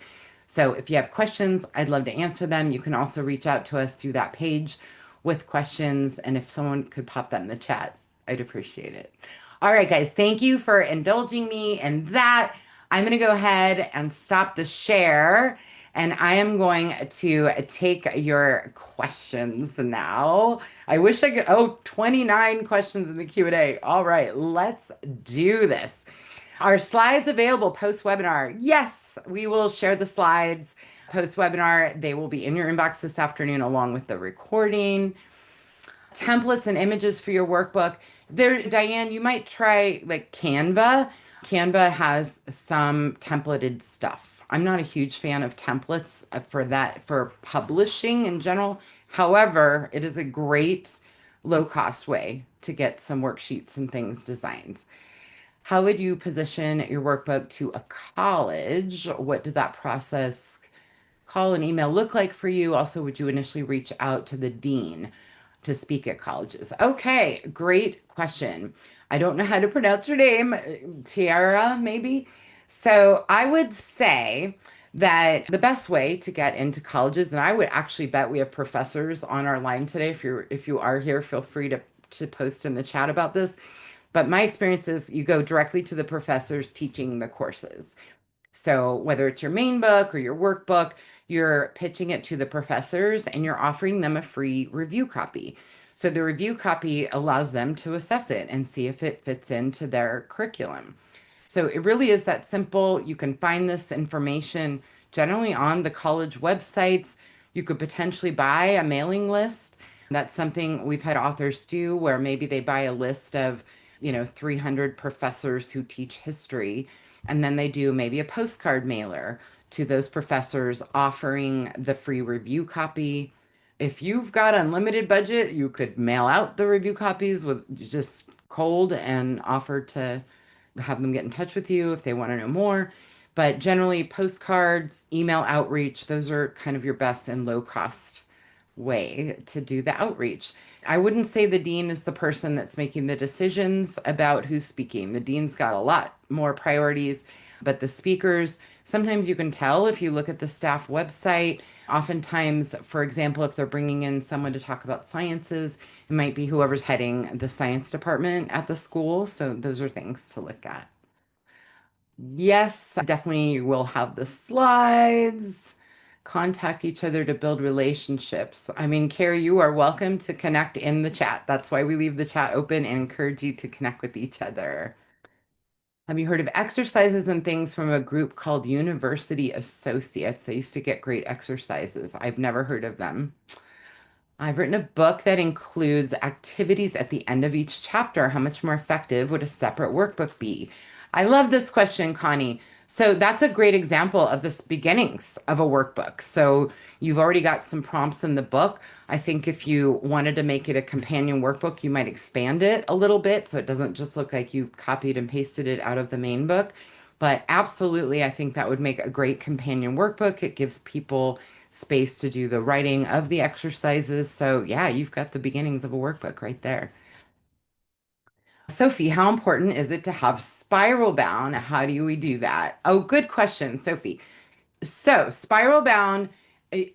So if you have questions, I'd love to answer them. You can also reach out to us through that page with questions. And if someone could pop that in the chat, I'd appreciate it. All right, guys, thank you for indulging me in that. I'm going to go ahead and stop the share. And I am going to take your questions now. I wish I could, oh, 29 questions in the Q&A. All right, let's do this. Are slides available post-webinar? Yes, we will share the slides post-webinar. They will be in your inbox this afternoon along with the recording. Templates and images for your workbook. There, Diane, you might try like Canva. Canva has some templated stuff. I'm not a huge fan of templates for that, for publishing in general. However, it is a great low cost way to get some worksheets and things designed. How would you position your workbook to a college? What did that process call and email look like for you? Also, would you initially reach out to the dean to speak at colleges? Okay, great question. I don't know how to pronounce your name, Tiara, maybe. So I would say that the best way to get into colleges, and I would actually bet we have professors on our line today. If you are here, feel free to post in the chat about this. But my experience is you go directly to the professors teaching the courses. So whether it's your main book or your workbook, you're pitching it to the professors and you're offering them a free review copy. So the review copy allows them to assess it and see if it fits into their curriculum. So it really is that simple. You can find this information generally on the college websites. You could potentially buy a mailing list. That's something we've had authors do where maybe they buy a list of, 300 professors who teach history, and then they do maybe a postcard mailer to those professors offering the free review copy. If you've got unlimited budget, you could mail out the review copies with just cold and offer to have them get in touch with you if they want to know more. But generally, postcards, email outreach, those are kind of your best and low cost way to do the outreach. I wouldn't say the dean is the person that's making the decisions about who's speaking. The dean's got a lot more priorities, but the speakers, sometimes you can tell if you look at the staff website. Oftentimes, for example, if they're bringing in someone to talk about sciences, it might be whoever's heading the science department at the school. So those are things to look at. Yes, definitely will have the slides. Contact each other to build relationships. I mean, Carrie, you are welcome to connect in the chat. That's why we leave the chat open and encourage you to connect with each other. Have you heard of exercises and things from a group called University Associates? They used to get great exercises. I've never heard of them. I've written a book that includes activities at the end of each chapter. How much more effective would a separate workbook be? I love this question, Connie. So that's a great example of the beginnings of a workbook. So you've already got some prompts in the book. I think if you wanted to make it a companion workbook, you might expand it a little bit so it doesn't just look like you copied and pasted it out of the main book. But absolutely, I think that would make a great companion workbook. It gives people space to do the writing of the exercises. So, yeah, you've got the beginnings of a workbook right there. Sophie, how important is it to have spiral bound? How do we do that? Oh, good question, Sophie. So, spiral bound,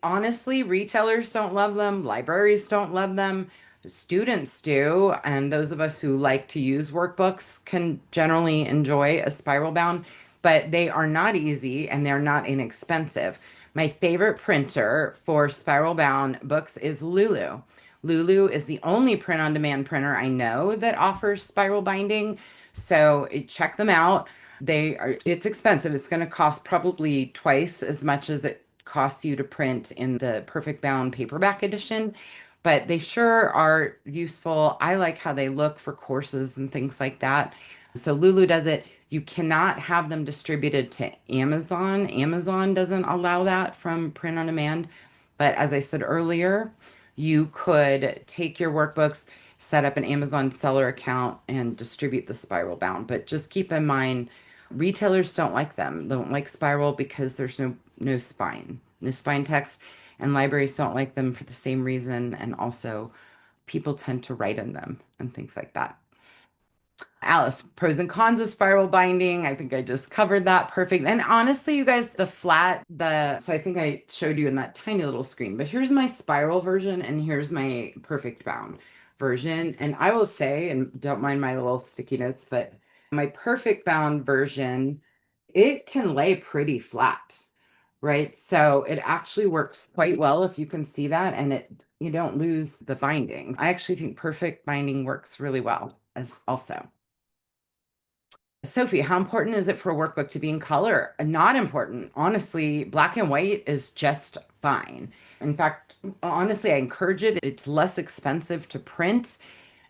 honestly, retailers don't love them, libraries don't love them, students do, and those of us who like to use workbooks can generally enjoy a spiral bound, but they are not easy and they're not inexpensive. My favorite printer for spiral bound books is Lulu. Lulu is the only print on demand printer I know that offers spiral binding. So check them out. It's expensive. It's going to cost probably twice as much as it costs you to print in the perfect bound paperback edition, but they sure are useful. I like how they look for courses and things like that. So Lulu does it. You cannot have them distributed to Amazon. Amazon doesn't allow that from print on demand. But as I said earlier, you could take your workbooks, set up an Amazon seller account, and distribute the spiral bound. But just keep in mind, Retailers don't like them. They don't like spiral because there's no spine text, and libraries don't like them for the same reason. And also, people tend to write in them and things like that. Alice, pros and cons of spiral binding. I think I just covered that perfect. And honestly, you guys, so I think I showed you in that tiny little screen, but here's my spiral version and here's my perfect bound version. And I will say, and don't mind my little sticky notes, but my perfect bound version, it can lay pretty flat, right? So it actually works quite well if you can see that, and you don't lose the binding. I actually think perfect binding works really well as also. Sophie, how important is it for a workbook to be in color? Not important. Honestly, black and white is just fine. In fact, honestly, I encourage it. It's less expensive to print.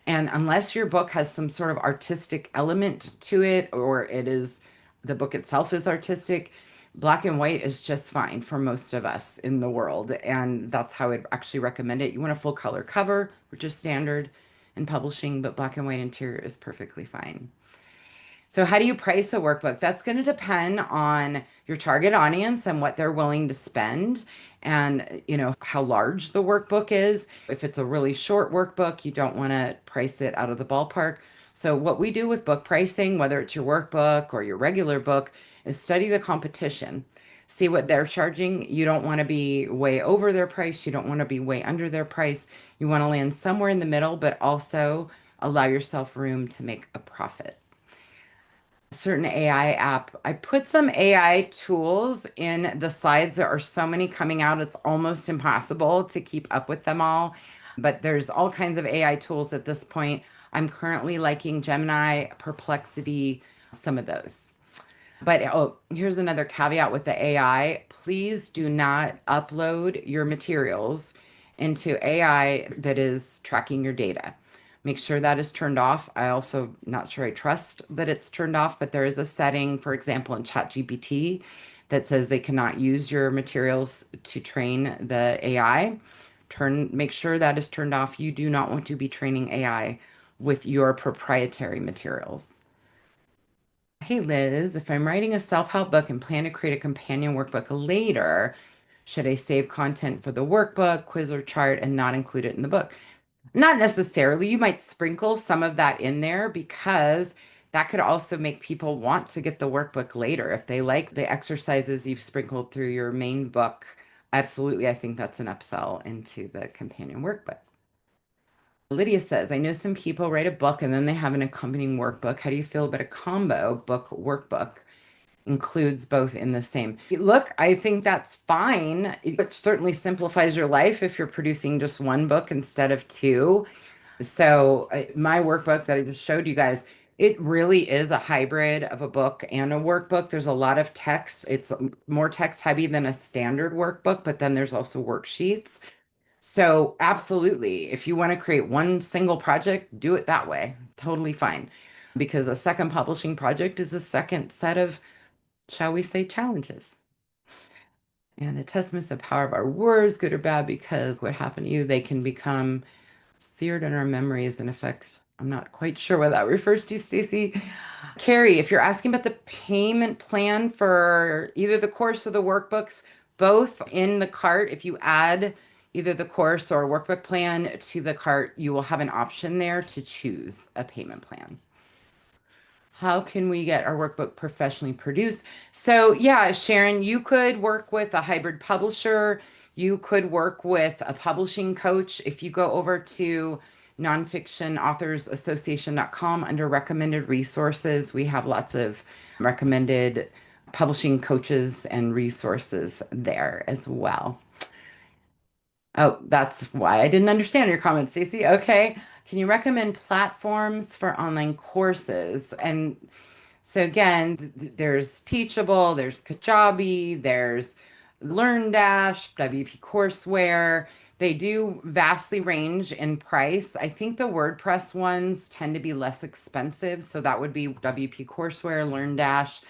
And unless your book has some sort of artistic element to it, or the book itself is artistic, black and white is just fine for most of us in the world. And that's how I'd actually recommend it. You want a full color cover, which is standard in publishing, but black and white interior is perfectly fine. So how do you price a workbook? That's going to depend on your target audience and what they're willing to spend and how large the workbook is. If it's a really short workbook, you don't want to price it out of the ballpark. So what we do with book pricing, whether it's your workbook or your regular book, is study the competition. See what they're charging. You don't want to be way over their price. You don't want to be way under their price. You want to land somewhere in the middle, but also allow yourself room to make a profit. Certain AI app. I put some AI tools in the slides. There are so many coming out, it's almost impossible to keep up with them all. But there's all kinds of AI tools at this point. I'm currently liking Gemini, Perplexity, some of those. But oh, here's another caveat with the AI. Please do not upload your materials into AI that is tracking your data. Make sure that is turned off. I also not sure I trust that it's turned off, but there is a setting, for example, in ChatGPT that says they cannot use your materials to train the AI. Make sure that is turned off. You do not want to be training AI with your proprietary materials. Hey Liz, if I'm writing a self-help book and plan to create a companion workbook later, should I save content for the workbook, quiz, or chart and not include it in the book? Not necessarily. You might sprinkle some of that in there because that could also make people want to get the workbook later. If they like the exercises you've sprinkled through your main book, absolutely, I think that's an upsell into the companion workbook. Lydia says, I know some people write a book and then they have an accompanying workbook. How do you feel about a combo book workbook? Includes both in the same. Look, I think that's fine. It certainly simplifies your life if you're producing just one book instead of two. So, my workbook that I just showed you guys, it really is a hybrid of a book and a workbook. There's a lot of text. It's more text heavy than a standard workbook, but then there's also worksheets. So, absolutely, if you want to create one single project, do it that way. Totally fine. Because a second publishing project is a second set of, shall we say, challenges. And a testament to the power of our words, good or bad, because what happened to you, they can become seared in our memories and affect. I'm not quite sure what that refers to, Stacy. Carrie, if you're asking about the payment plan for either the course or the workbooks, both in the cart, if you add either the course or workbook plan to the cart, you will have an option there to choose a payment plan. How can we get our workbook professionally produced? So, yeah, Sharon, you could work with a hybrid publisher. You could work with a publishing coach. If you go over to nonfictionauthorsassociation.com under recommended resources, we have lots of recommended publishing coaches and resources there as well. Oh, that's why I didn't understand your comment, Stacey. Okay. Can you recommend platforms for online courses? And so again, there's Teachable, there's Kajabi, there's LearnDash, WP Courseware. They do vastly range in price. I think the WordPress ones tend to be less expensive. So that would be WP Courseware, LearnDash.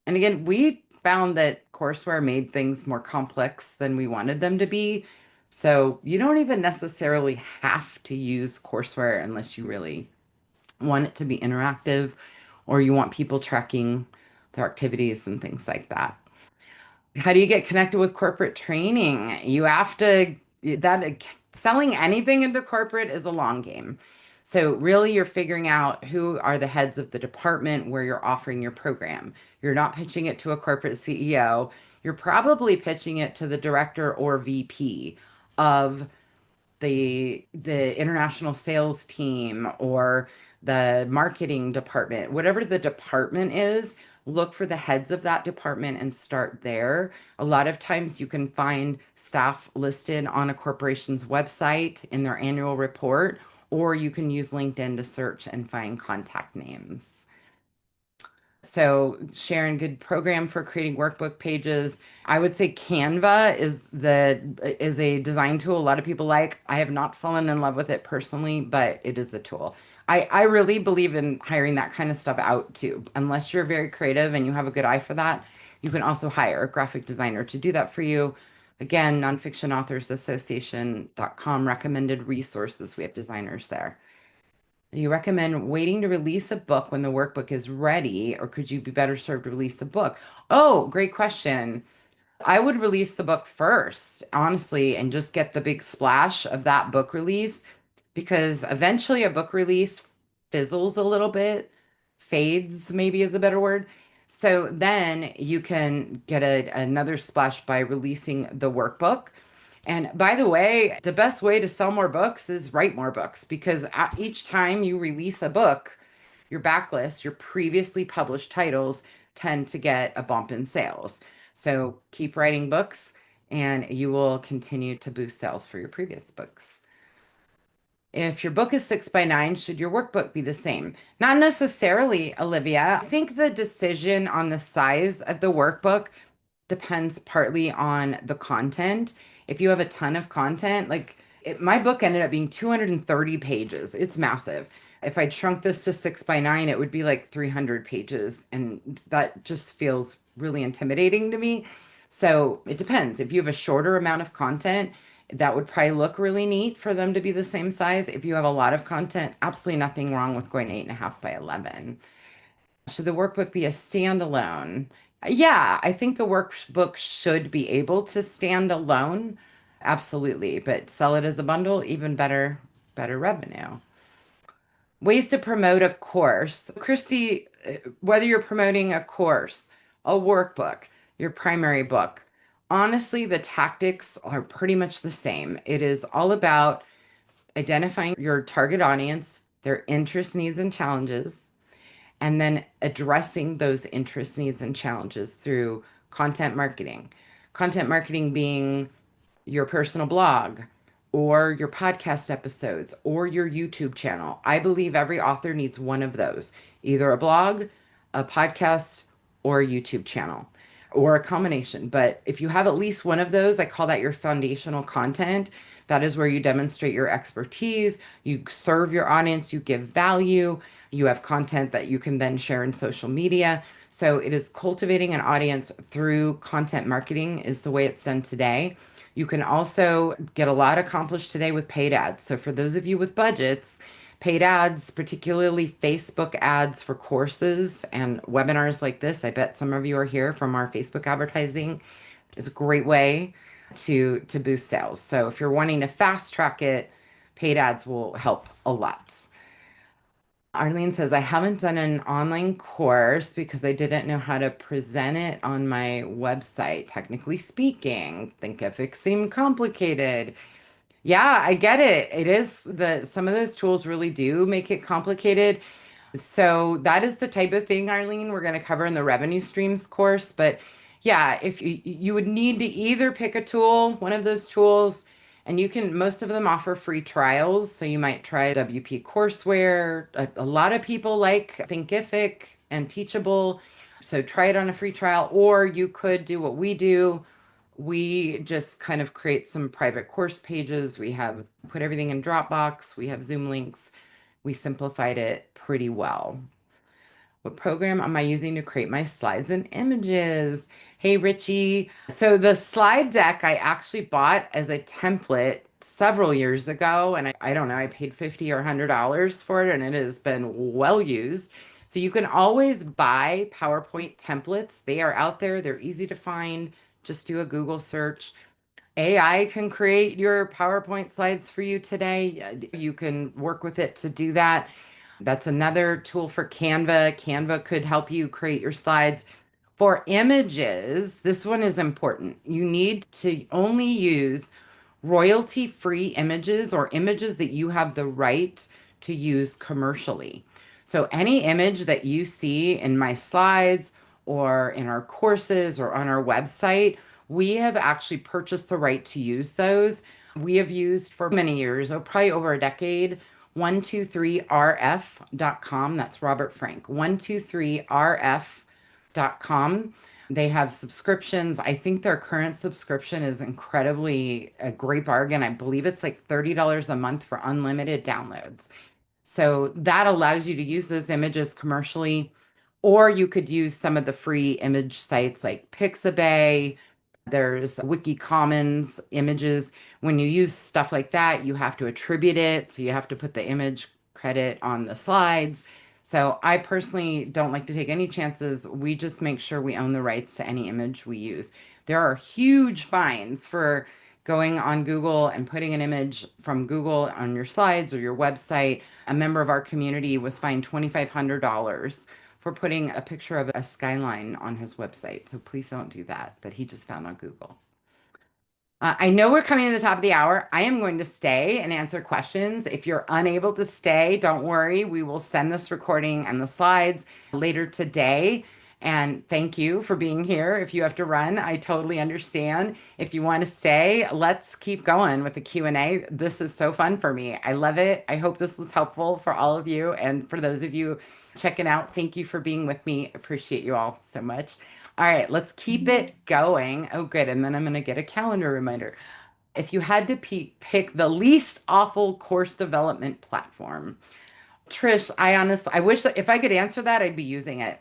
And again, we found that courseware made things more complex than we wanted them to be. So you don't even necessarily have to use courseware unless you really want it to be interactive or you want people tracking their activities and things like that. How do you get connected with corporate training? You have to, that selling anything into corporate is a long game. So really you're figuring out who are the heads of the department where you're offering your program. You're not pitching it to a corporate CEO. You're probably pitching it to the director or VP of the international sales team or the marketing department, whatever the department is, look for the heads of that department and start there. A lot of times you can find staff listed on a corporation's website in their annual report, or you can use LinkedIn to search and find contact names. So, Sharon, good program for creating workbook pages. I would say Canva is a design tool a lot of people like. I have not fallen in love with it personally, but it is a tool. I really believe in hiring that kind of stuff out too. Unless you're very creative and you have a good eye for that, you can also hire a graphic designer to do that for you. Again, nonfictionauthorsassociation.com recommended resources. We have designers there. Do you recommend waiting to release a book when the workbook is ready, or could you be better served to release a book? Oh, great question. I would release the book first, honestly, and just get the big splash of that book release because eventually a book release fizzles a little bit, fades maybe is a better word. So then you can get another splash by releasing the workbook. And by the way, the best way to sell more books is write more books because each time you release a book, your backlist, your previously published titles tend to get a bump in sales. So keep writing books and you will continue to boost sales for your previous books. If your book is 6 by 9, should your workbook be the same? Not necessarily, Olivia. I think the decision on the size of the workbook depends partly on the content. If you have a ton of content, my book ended up being 230 pages. It's massive. If I'd shrunk this to 6 by 9, it would be like 300 pages. And that just feels really intimidating to me. So it depends. If you have a shorter amount of content, that would probably look really neat for them to be the same size. If you have a lot of content, absolutely nothing wrong with going 8.5 by 11. Should the workbook be a standalone? Yeah, I think the workbook should be able to stand alone. Absolutely. But sell it as a bundle, even better, better revenue. Ways to promote a course. Christy, whether you're promoting a course, a workbook, your primary book, honestly, the tactics are pretty much the same. It is all about identifying your target audience, their interests, needs, and challenges, and then addressing those interests, needs, and challenges through content marketing. Content marketing being your personal blog or your podcast episodes or your YouTube channel. I believe every author needs one of those, either a blog, a podcast, or a YouTube channel, or a combination. But if you have at least one of those, I call that your foundational content. That is where you demonstrate your expertise, you serve your audience, you give value, you have content that you can then share in social media. So it is cultivating an audience through content marketing is the way it's done today. You can also get a lot accomplished today with paid ads. So for those of you with budgets, paid ads, particularly Facebook ads for courses and webinars like this, I bet some of you are here from our Facebook advertising, is a great way to boost sales. So if you're wanting to fast track it, paid ads will help a lot. Arlene says, I haven't done an online course because I didn't know how to present it on my website. Technically speaking, Thinkific seemed complicated. Yeah, I get it. It is some of those tools really do make it complicated. So that is the type of thing, Arlene, we're going to cover in the revenue streams course. But yeah, if you would need to either pick a tool, one of those tools, and most of them offer free trials. So you might try WP Courseware. A lot of people like Thinkific and Teachable. So try it on a free trial, or you could do what we do. We just kind of create some private course pages. We have put everything in Dropbox. We have Zoom links. We simplified it pretty well. What program am I using to create my slides and images? Hey, Richie. So the slide deck I actually bought as a template several years ago. And I don't know, I paid $50 or $100 for it and it has been well used. So you can always buy PowerPoint templates. They are out there, they're easy to find. Just do a Google search. AI can create your PowerPoint slides for you today. You can work with it to do that. That's another tool for Canva. Canva could help you create your slides. For images, this one is important. You need to only use royalty-free images or images that you have the right to use commercially. So any image that you see in my slides or in our courses or on our website, we have actually purchased the right to use those. We have used for many years, oh, probably over a decade, 123rf.com. That's Robert Frank. 123rf.com. They have subscriptions. I think their current subscription is incredibly a great bargain. I believe it's like $30 a month for unlimited downloads. So that allows you to use those images commercially, or you could use some of the free image sites like Pixabay. There's Wiki Commons images. When you use stuff like that, you have to attribute it. So you have to put the image credit on the slides. So I personally don't like to take any chances. We just make sure we own the rights to any image we use. There are huge fines for going on Google and putting an image from Google on your slides or your website. A member of our community was fined $2,500 for putting a picture of a skyline on his website. So please don't do that. That he just found on Google. I know we're coming to the top of the hour. I am going to stay and answer questions. If you're unable to stay, don't worry. We will send this recording and the slides later today. And thank you for being here. If you have to run, I totally understand. If you want to stay, let's keep going with the Q&A. This is so fun for me. I love it. I hope this was helpful for all of you. And for those of you checking out, thank you for being with me. Appreciate you all so much. All right, let's keep it going. Oh, good. And then I'm going to get a calendar reminder. If you had to pick the least awful course development platform, Trish, I wish that if I could answer that, I'd be using it,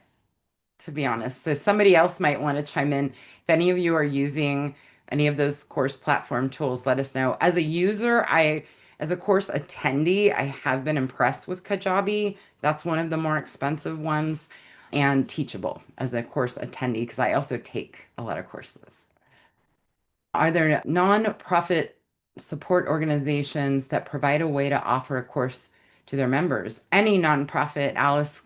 to be honest. So somebody else might want to chime in. If any of you are using any of those course platform tools, let us know. As a user, as a course attendee, I have been impressed with Kajabi. That's one of the more expensive ones, and Teachable as a course attendee, because I also take a lot of courses. Are there nonprofit support organizations that provide a way to offer a course to their members? Any nonprofit, Alice,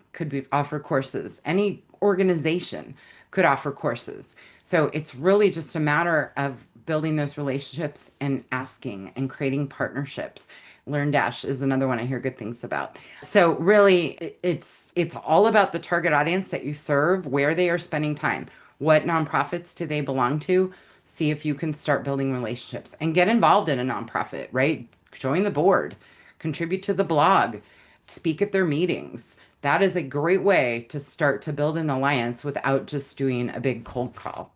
offer courses. Any organization could offer courses. So it's really just a matter of building those relationships and asking and creating partnerships. LearnDash is another one I hear good things about. So really, it's all about the target audience that you serve, where they are spending time, what nonprofits do they belong to. See if you can start building relationships and get involved in a nonprofit, right? Join the board, contribute to the blog, speak at their meetings. That is a great way to start to build an alliance without just doing a big cold call.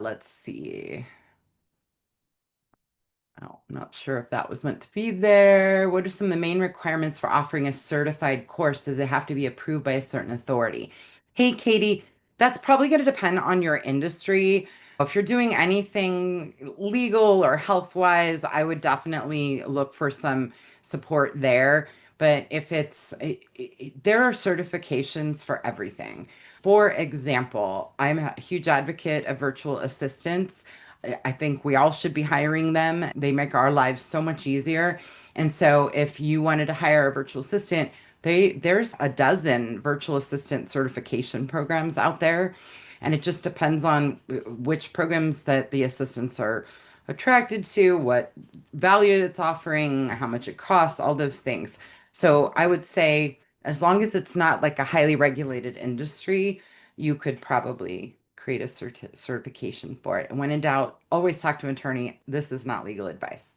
Let's see. Oh, I'm not sure if that was meant to be there. What are some of the main requirements for offering a certified course? Does it have to be approved by a certain authority? Hey, Katie, that's probably going to depend on your industry. If you're doing anything legal or health-wise, I would definitely look for some support there. But if there are certifications for everything. For example, I'm a huge advocate of virtual assistants. I think we all should be hiring them. They make our lives so much easier. And so if you wanted to hire a virtual assistant, there's a dozen virtual assistant certification programs out there. And it just depends on which programs that the assistants are attracted to, what value it's offering, how much it costs, all those things. So I would say as long as it's not like a highly regulated industry, you could probably create a certification for it. And when in doubt, always talk to an attorney. This is not legal advice.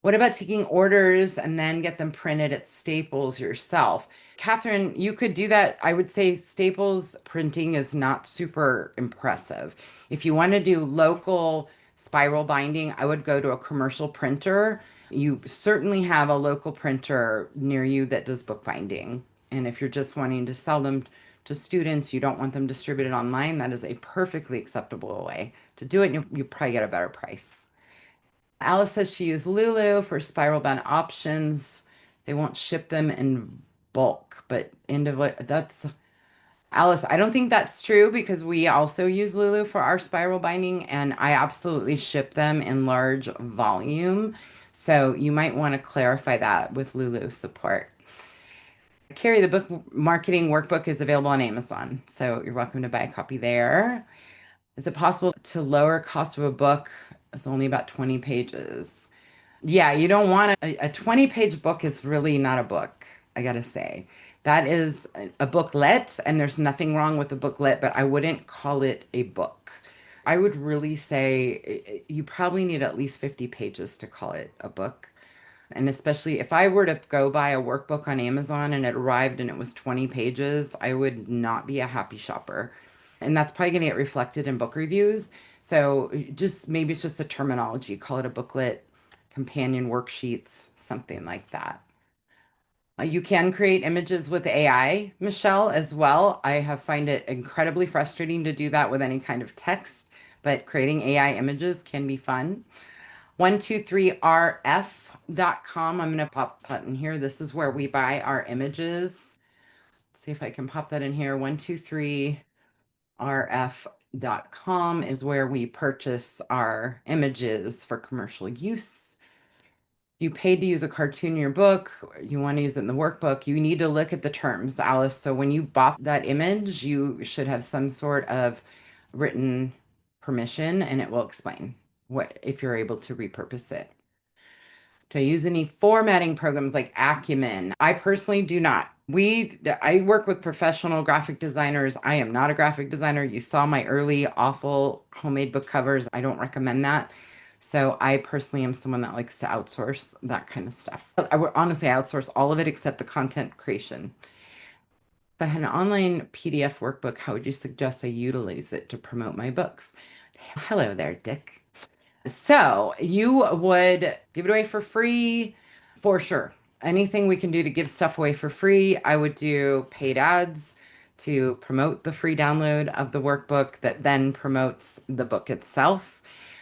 What about taking orders and then get them printed at Staples yourself? Catherine, you could do that. I would say Staples printing is not super impressive. If you want to do local spiral binding, I would go to a commercial printer. You certainly have a local printer near you that does bookbinding. And if you're just wanting to sell them to students, you don't want them distributed online, that is a perfectly acceptable way to do it. And you probably get a better price. Alice says she used Lulu for spiral bound options. They won't ship them in bulk, but that's Alice. I don't think that's true because we also use Lulu for our spiral binding, and I absolutely ship them in large volume. So you might want to clarify that with Lulu support. Carrie, the book marketing workbook is available on Amazon, so you're welcome to buy a copy there. Is it possible to lower cost of a book? It's only about 20 pages. Yeah, you don't want a 20-page book is really not a book, I gotta say. That is a booklet, and there's nothing wrong with a booklet, but I wouldn't call it a book. I would really say you probably need at least 50 pages to call it a book. And especially if I were to go buy a workbook on Amazon and it arrived and it was 20 pages, I would not be a happy shopper. And that's probably going to get reflected in book reviews. So just maybe it's just the terminology, call it a booklet, companion worksheets, something like that. You can create images with AI, Michelle, as well. I have find it incredibly frustrating to do that with any kind of text, but creating AI images can be fun. 123rf.com. I'm going to pop that in here. This is where we buy our images. Let's see if I can pop that in here. 123rf.com is where we purchase our images for commercial use. You paid to use a cartoon in your book, you want to use it in the workbook, you need to look at the terms, Alice. So when you bought that image, you should have some sort of written permission, and it will explain what if you're able to repurpose it. Do I use any formatting programs like Acumen? I personally do not. I work with professional graphic designers. I am not a graphic designer. You saw my early awful homemade book covers. I don't recommend that. So I personally am someone that likes to outsource that kind of stuff. I would honestly outsource all of it except the content creation. If I had an online PDF workbook, how would you suggest I utilize it to promote my books? Hello there, Dick. So you would give it away for free for sure. Anything we can do to give stuff away for free, I would do paid ads to promote the free download of the workbook that then promotes the book itself,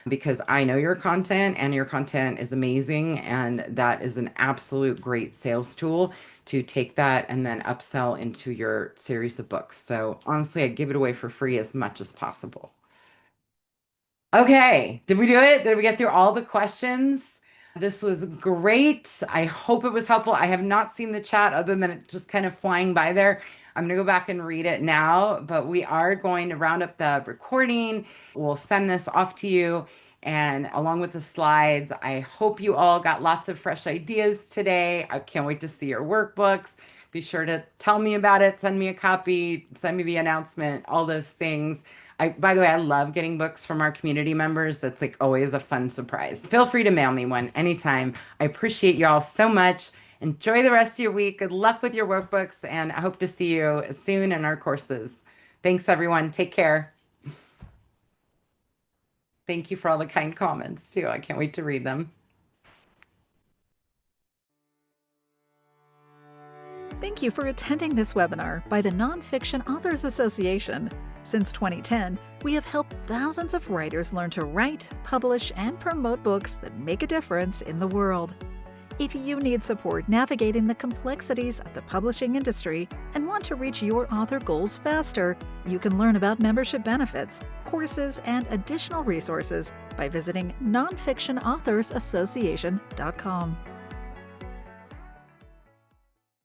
because I know your content and your content is amazing. And that is an absolute great sales tool to take that and then upsell into your series of books. So honestly, I'd give it away for free as much as possible. Okay, did we do it? Did we get through all the questions? This was great. I hope it was helpful. I have not seen the chat other than it just kind of flying by there. I'm going to go back and read it now, but we are going to round up the recording. We'll send this off to you, and along with the slides. I hope you all got lots of fresh ideas today. I can't wait to see your workbooks. Be sure to tell me about it, send me a copy, send me the announcement, all those things. By the way, I love getting books from our community members. That's like always a fun surprise. Feel free to mail me one anytime. I appreciate you all so much. Enjoy the rest of your week. Good luck with your workbooks, and I hope to see you soon in our courses. Thanks, everyone. Take care. Thank you for all the kind comments, too. I can't wait to read them. Thank you for attending this webinar by the Nonfiction Authors Association. Since 2010, we have helped thousands of writers learn to write, publish, and promote books that make a difference in the world. If you need support navigating the complexities of the publishing industry and want to reach your author goals faster, you can learn about membership benefits, courses, and additional resources by visiting nonfictionauthorsassociation.com.